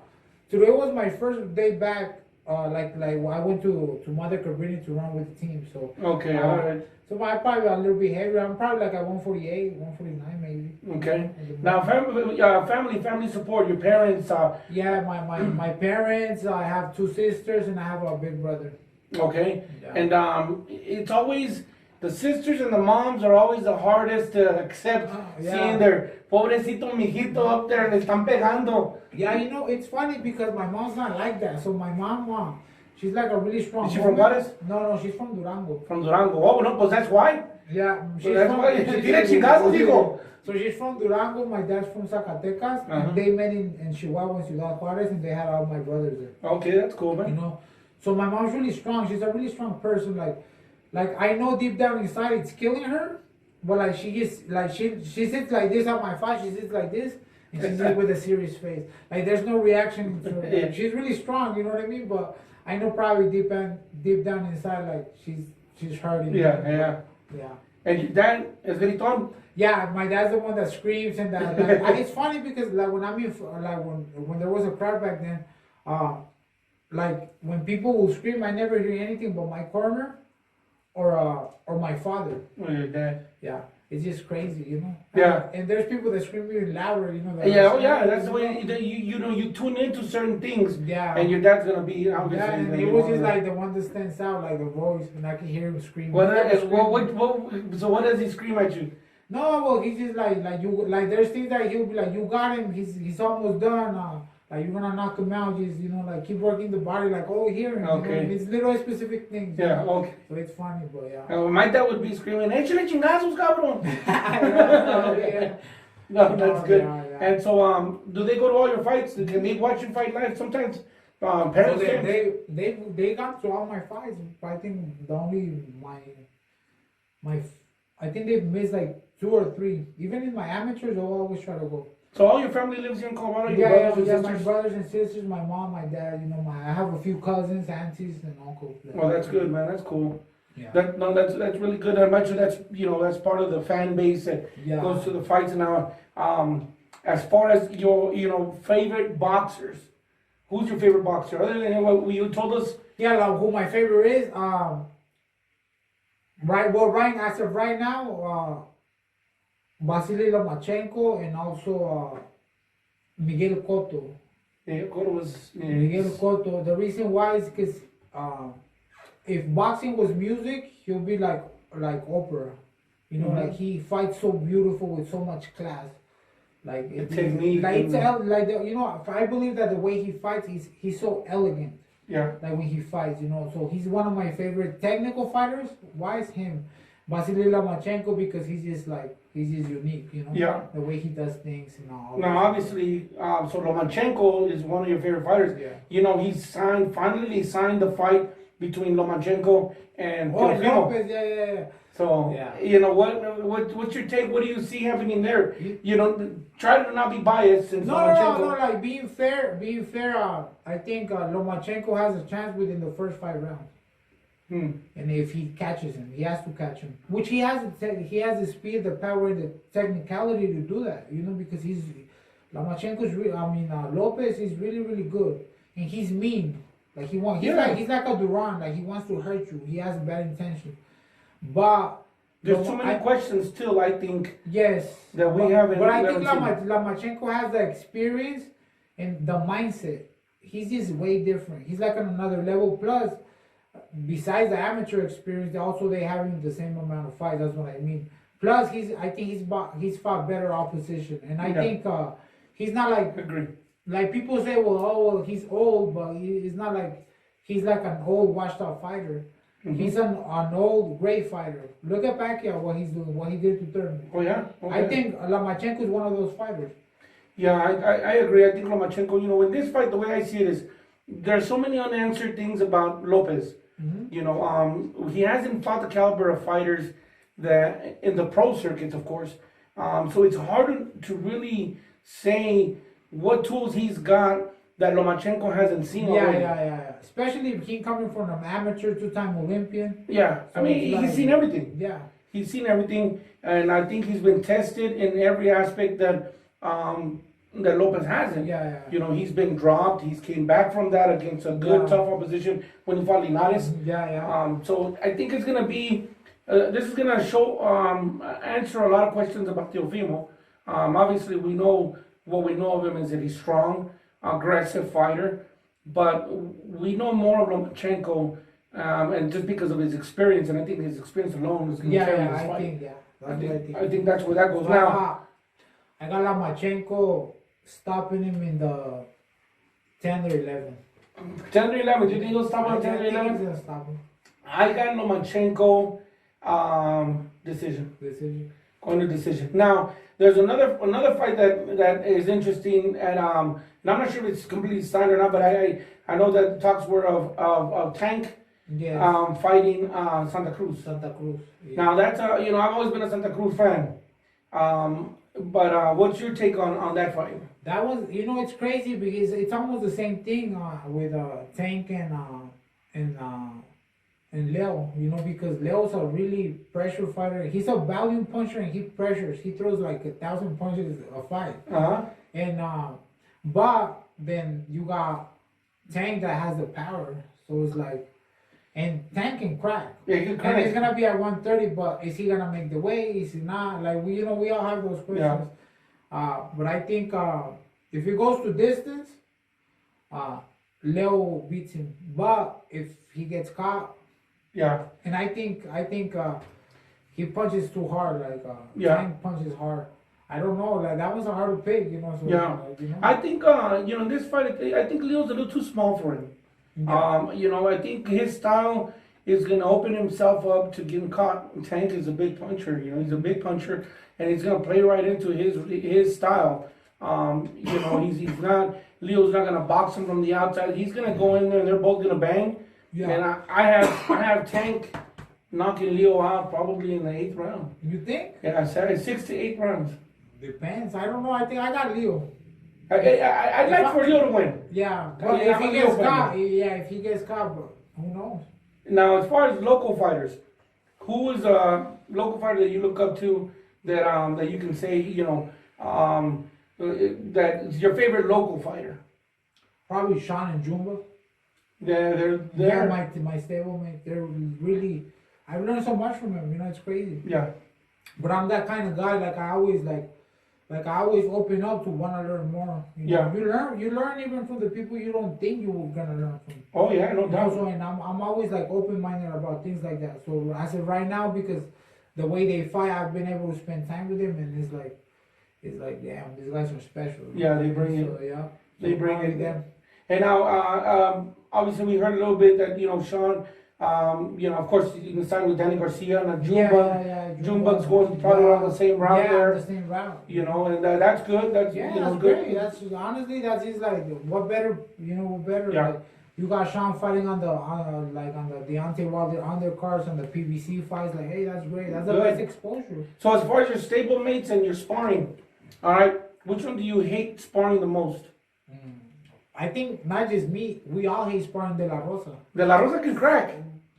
Today was my first day back. Like I went to Mother Cabrini to run with the team. So Okay, all right. So I'm probably a little bit heavier. I'm probably like at 148, 149 maybe. Okay. Now, family support. Your parents. Yeah, my parents. I have 2 sisters and I have a big brother. Okay. Yeah. And it's always the sisters and the moms are always the hardest to accept. Yeah. Seeing their pobrecito mijito up there and le están pegando. Yeah, you know it's funny because my mom's not like that. So my mom, she's like a really strong. Is she from Juarez? No, she's from Durango. From Durango. Oh no, pues that's why. Yeah, So that's why. Tiene chingazos, hijo. So she's from Durango, my dad's from Zacatecas, and they met in Chihuahua, in Ciudad Juarez, and they had all my brothers there. Okay, that's cool, man. You know, so my mom's really strong. She's a really strong person. Like I know deep down inside it's killing her, but like she just like she sits like this at my fight. She sits like this, and she sits with a serious face. Like there's no reaction. Like, she's really strong. You know what I mean? But I know probably deep down inside, like she's hurting. Yeah. And your dad is gritón. Yeah, my dad's the one that screams and that. Like, it's funny because like when when there was a crowd back then, like when people will scream, I never hear anything but my corner, or my father. Or your dad. Yeah, it's just crazy, you know. Yeah. And there's people that scream even louder, you know. That's the way you tune into certain things. Yeah. And your dad's gonna be obviously. Yeah, and it was just like the one that stands out, like the voice, and I can hear him scream. So what does he scream at you? No, well, he's just like you, like there's things that he'll be like, you got him, he's almost done. Like you're gonna knock him out, just like keep working the body, like hear him. Okay. You know? It's little specific things. Yeah. You know? Okay. So it's funny, but yeah. My dad would be screaming, "Échale chingazos, cabrón!" Yeah. No, that's good. Yeah. And so, do they go to all your fights? Can they watch you fight live? Sometimes, So parents. they got to all my fights. I think the only I think they've missed like 2 or 3. Even in my amateurs, they'll always try to go. So all your family lives here in Colorado. Your Yeah, brothers and my sisters? brothers and sisters, my mom, my dad. I have a few cousins, aunties, and uncles. Well, that's good, man. That's cool. Yeah. That's really good. I'm sure that's part of the fan base that goes to the fights now. As far as your favorite boxers, who's your favorite boxer? Other than what you told us. Yeah, like who my favorite is. As of right now, Vasily Lomachenko and also Miguel Cotto. Yeah, Cotto was. Miguel Cotto. The reason why is because if boxing was music, he'll be like opera. Like he fights so beautiful with so much class. Like the technique. Like I believe that the way he fights, he's so elegant. Yeah. Like when he fights, so he's one of my favorite technical fighters. Why is him? Vasily Lomachenko, because he's just unique, Yeah. The way he does things and all. Now, obviously, so Lomachenko is one of your favorite fighters. Yeah. He finally signed the fight between Lomachenko and Teofimo. Lopez, yeah. So, Yeah. what's your take? What do you see happening there? Try to not be biased. Since No, Lomachenko. like being fair. I think Lomachenko has a chance within the first 5 rounds. And if he catches him, he has to catch him. Which he has the speed, the power, and the technicality to do that. Because Lopez is really, really good, and he's mean. Like he's like a Duran. Like he wants to hurt you. He has bad intention. But there's too many questions still, I think. Yes. That we haven't. But I think Lomachenko has the experience and the mindset. He's just way different. He's like on another level. Plus, besides the amateur experience, they having the same amount of fights. That's what I mean. Plus, I think he's fought better opposition, and I think he's not like. Agree. Like people say, well, he's old, but he's not like he's like an old washed out fighter. He's an old great fighter. Look at Pacquiao, what he's doing, what he did to Thurman. Oh yeah. Okay. I think Lomachenko is one of those fighters. Yeah, I agree. I think Lomachenko. In this fight, the way I see it is, there are so many unanswered things about Lopez. He hasn't fought the caliber of fighters that in the pro circuits, of course. So it's hard to really say what tools he's got that Lomachenko hasn't seen already. Yeah. Especially he coming from an amateur, two-time Olympian. Yeah, I mean, he's seen everything. Yeah. He's seen everything, and I think he's been tested in every aspect that Lopez hasn't. Yeah. He's been dropped. He's came back from that against a good, tough opposition when he fought Linares. Yeah. So I think it's gonna be. This is gonna show answer a lot of questions about Teofimo. Obviously, we know what we know of him is that he's strong, aggressive fighter, but we know more of Lomachenko, and just because of his experience, and I think his experience alone is gonna carry this fight. I think that's where that goes now. I got Lomachenko stopping him in the 10 or 11. 10 or 11. Do you think he'll stop on 10 or 11? He's gonna stop him. I got Lomachenko decision. Going to decision. Now, there's another fight that is interesting, and I'm not sure if it's completely signed or not, but I know that talks were of Tank fighting Santa Cruz. Yeah. Now that's I've always been a Santa Cruz fan. But what's your take on that fight? That was, it's crazy because it's almost the same thing with Tank and Leo, because Leo's a really pressure fighter. He's a volume puncher and he pressures. He throws like 1,000 punches a fight. And but then you got Tank that has the power. So it's like, and Tank can crack. Yeah, he can crack. And he's gonna be at 130, but is he gonna make the weight? Is he not? Like we all have those questions. Yeah. But I think if he goes to distance, Leo beats him. But if he gets caught, and I think he punches too hard. Like Tank punches hard. I don't know. Like that was a hard to pick. So, I think in this fight, I think Leo's a little too small for him. I think his style is going to open himself up to getting caught. Tank is a big puncher, he's a big puncher, and he's going to play right into his style. He's not, Leo's not going to box him from the outside. He's going to go in there and they're both going to bang. Yeah. And I have Tank knocking Leo out probably in the 8th round. You think? Yeah, I said 6 to 8 rounds. Depends. I don't know. I think I got Leo. I'd like for Leo to win. Yeah, but if he gets caught, but who knows? Now, as far as local fighters, who is a local fighter that you look up to that you can say that is your favorite local fighter? Probably Sean and Jumba. They're Yeah, my stablemate. They're really. I've learned so much from them. It's crazy. Yeah. But I'm that kind of guy. Like I always open up to want to learn more. You learn even from the people you don't think you were gonna learn from. Oh yeah, no doubt. So, and I'm always like open-minded about things like that. So I said right now, because the way they fight, I've been able to spend time with them, and it's like damn, these guys are special. Yeah, they bring it. Yeah, they bring it. Them. And now, obviously, we heard a little bit that Sean. Of course, you can sign with Danny Garcia and Jumba. Jumba's going probably around the same route there. The same route. And that's good. That's that's good. Great. That's honestly, that's just like what better. What better. Yeah. Like, you got Sean fighting on the Deontay Wilder undercards and the PBC fights. Like, hey, that's great. That's the best exposure. So as far as your stablemates and your sparring, all right, which one do you hate sparring the most? I think not just me. We all hate sparring De La Rosa. De La Rosa can crack.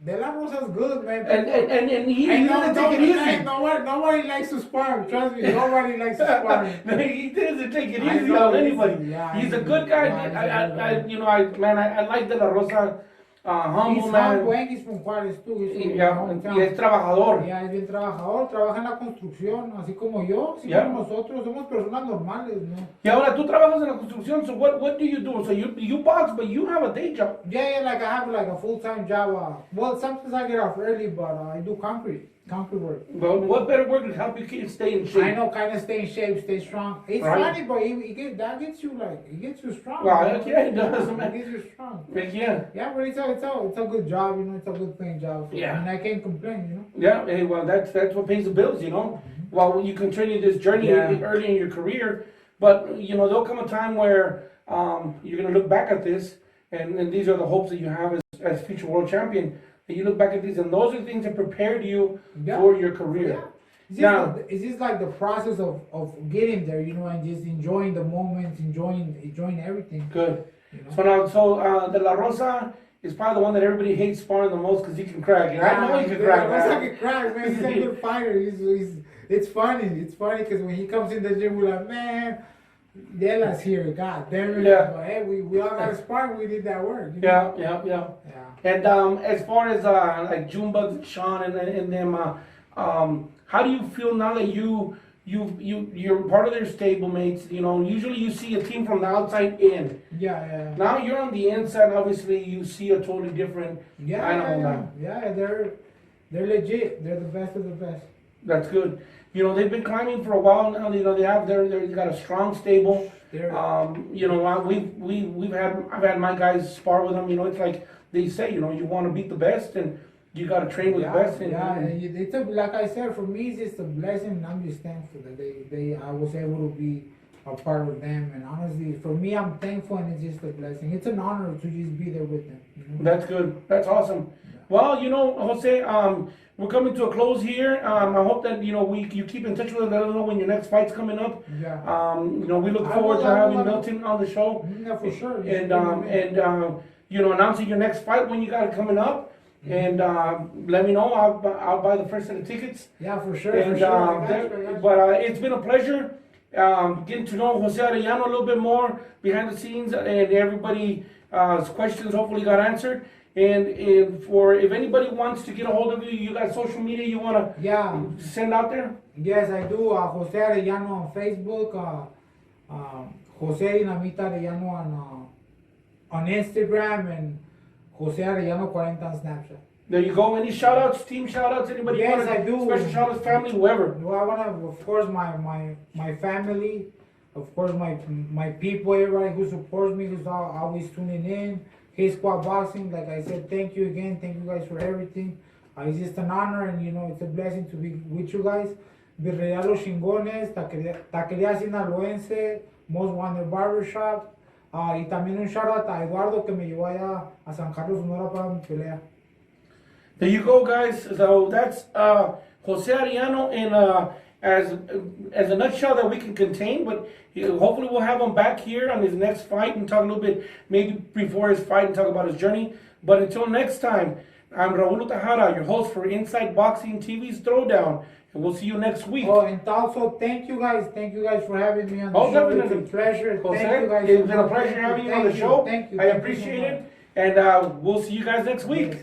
De La Rosa's good, man. And he doesn't take it easy. Nobody likes to spar. Trust me, nobody likes to spar. He doesn't take it easy on anybody. Yeah, he's a good guy. I like De La Rosa. Humble man. He's from Juárez too. Y es trabajador. Es bien trabajador, trabaja en la construcción, así como yo, así como nosotros, somos personas normales, ¿no? Y ahora tú trabajas en la construcción, so what do you do? So you box, but you have a day job. Yeah, like I have like a full-time job. Well, sometimes I get off early, but I do concrete. Concrete work. Well, what better work to help you keep stay in shape? I know, kind of stay in shape, stay strong. It's Right. funny, but that gets you like, it gets you strong. Well, you know? yeah, it does, It man. gets you strong. Yeah. Yeah, but it's a good job, you know, it's a good paying job. So, Yeah. I mean, I can't complain, you know. Yeah, hey, well, that's what pays the bills, you know. While you continue this journey Yeah. early in your career, but you know there'll come a time where you're gonna look back at this, and these are the hopes that you have as future world champion. That you look back at these, and those are things that prepared you Yeah. for your career. Yeah. Now- It's just like the process of getting there, you know, and just enjoying the moments, enjoying everything. Good. You know? So De La Rosa is probably the one that everybody hates sparring the most because he can crack. And I know he can crack. He's Man. like a crack, man. He's a good fighter. It's funny. It's funny because when he comes in the gym, we're like, man, Dela's here. God damn it. Yeah. But, hey, we all got to spar. We did that work. You know? Yeah. Yeah. And as far as like Junebug and Sean and them, how do you feel now that you're part of their stablemates? You know, usually you see a team from the outside in. Yeah. Now you're on the inside. Obviously, you see a totally different animal now. Yeah, they're legit. They're the best of the best. That's good. You know, they've been climbing for a while now. You know, they got a strong stable. You know, I've had my guys spar with them. You know, it's like they say, you know, you want to beat the best and you got to train with the best. And it's like I said, for me, it's just a blessing. And I'm just thankful that I was able to be a part of them. And honestly, for me, I'm thankful, and it's just a blessing. It's an honor to just be there with them. You know? That's good. That's awesome. Yeah. Well, you know, Jose, we're coming to a close here. I hope that you keep in touch with us. Let us know when your next fight's coming up. Yeah. You know, we look forward to having Milton on the show. Yeah, for sure. And you know, announcing your next fight when you got it coming up. And let me know. I'll buy the first set of tickets. Yeah, for sure. And, but it's been a pleasure getting to know Jose Arellano a little bit more behind the scenes, and everybody's questions hopefully got answered. And if anybody wants to get a hold of you, you got social media you want to send out there? Yes, I do. Jose Arellano on Facebook. Jose Dinamita Arellano on Instagram, and Jose Arellano 40 on Snapchat. There you go. Any shout outs, team shout outs, anybody? Yes, I do. Special shout outs, family, whoever. Well, I want to, of course, my family, of course, my people, everybody who supports me, who's always tuning in. K-Squad Boxing, like I said, thank you again. Thank you guys for everything. It's just an honor, and it's a blessing to be with you guys. Virreal Los Chingones, Taquería Sinaloense, Most Wanted Barbershop. Y también un shout out a Eduardo que me llevó allá a San Carlos, Sonora para mi pelea. There you go, guys. So that's Jose Arellano in as a nutshell that we can contain, but hopefully we'll have him back here on his next fight and talk a little bit, maybe before his fight, and talk about his journey. But until next time, I'm Raul Tejada, your host for Inside Boxing TV's Throwdown, and we'll see you next week. Oh, and also thank you guys for having me on the show. Definitely. It's a pleasure. Jose, thank you guys. it's been a pleasure having you on the show. Thank you. I appreciate it, and we'll see you guys next week. Yes.